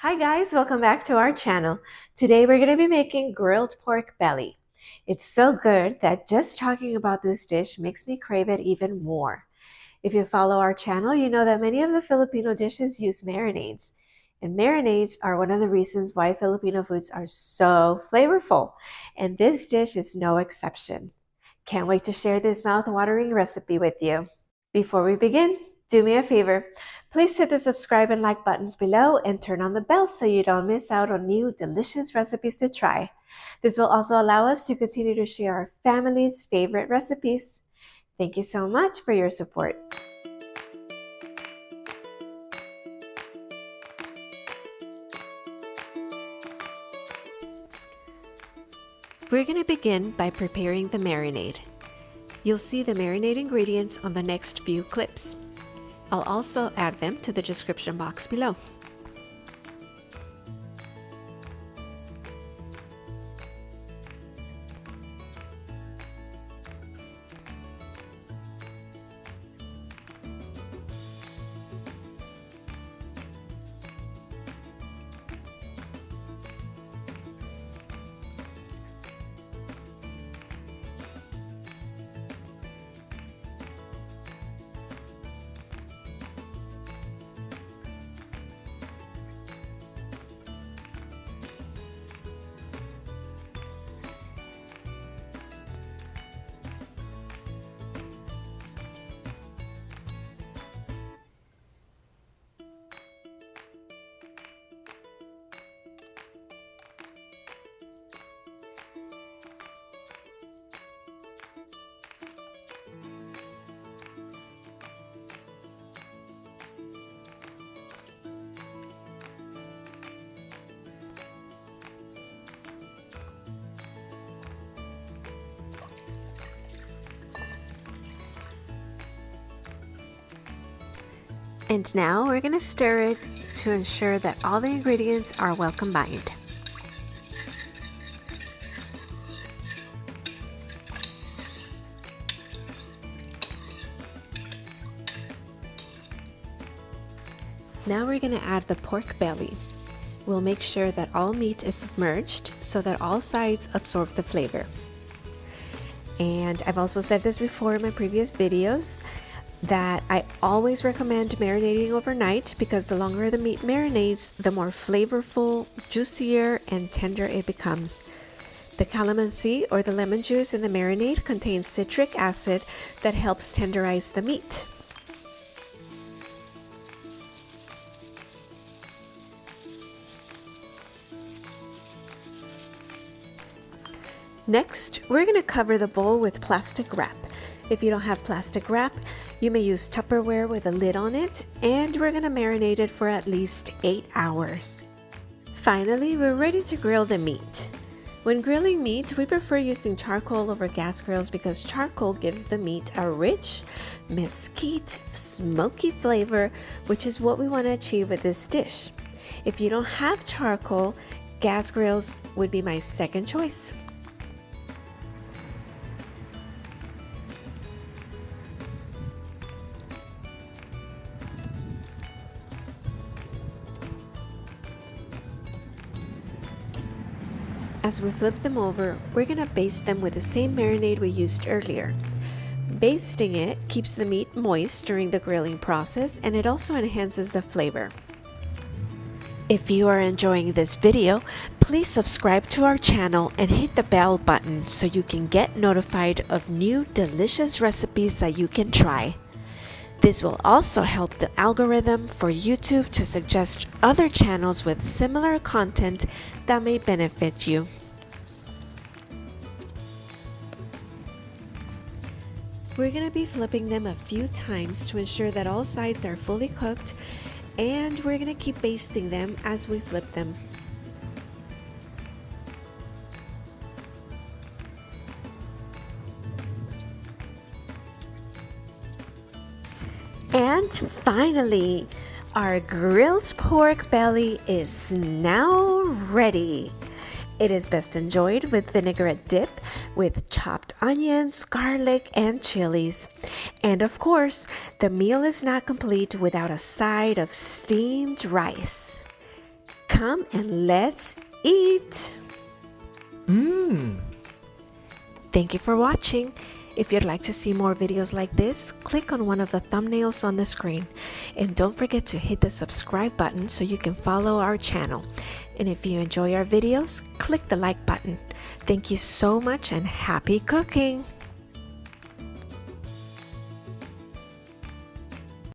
Hi guys, welcome back to our channel. Today we're going to be making grilled pork belly. It's so good that just talking about this dish makes me crave it even more. If you follow our channel, you know that many of the Filipino dishes use marinades. And marinades are one of the reasons why Filipino foods are so flavorful. And this dish is no exception. Can't wait to share this mouth-watering recipe with you. Before we begin, do me a favor. Please hit the subscribe and like buttons below and turn on the bell so you don't miss out on new delicious recipes to try. This will also allow us to continue to share our family's favorite recipes. Thank you so much for your support. We're going to begin by preparing the marinade. You'll see the marinade ingredients on the next few clips. I'll also add them to the description box below. And now we're going to stir it to ensure that all the ingredients are well combined. Now we're going to add the pork belly. We'll make sure that all meat is submerged so that all sides absorb the flavor. And I've also said this before in my previous videos, that I always recommend marinating overnight because the longer the meat marinates, the more flavorful, juicier, and tender it becomes. The calamansi or the lemon juice in the marinade contains citric acid that helps tenderize the meat. Next, we're going to cover the bowl with plastic wrap. If you don't have plastic wrap, you may use Tupperware with a lid on it, and we're going to marinate it for at least 8 hours. Finally, we're ready to grill the meat. When grilling meat, we prefer using charcoal over gas grills because charcoal gives the meat a rich, mesquite, smoky flavor, which is what we want to achieve with this dish. If you don't have charcoal, gas grills would be my second choice. As we flip them over, we're going to baste them with the same marinade we used earlier. Basting it keeps the meat moist during the grilling process, and it also enhances the flavor. If you are enjoying this video, please subscribe to our channel and hit the bell button so you can get notified of new delicious recipes that you can try. This will also help the algorithm for YouTube to suggest other channels with similar content that may benefit you. We're going to be flipping them a few times to ensure that all sides are fully cooked, and we're going to keep basting them as we flip them. And finally, our grilled pork belly is now ready. It is best enjoyed with vinaigrette dip with chopped onions, garlic, and chilies. And of course, the meal is not complete without a side of steamed rice. come and let's eat. Mmm. Thank you for watching. If you'd like to see more videos like this, click on one of the thumbnails on the screen. And don't forget to hit the subscribe button so you can follow our channel. And if you enjoy our videos, click the like button. Thank you so much and happy cooking!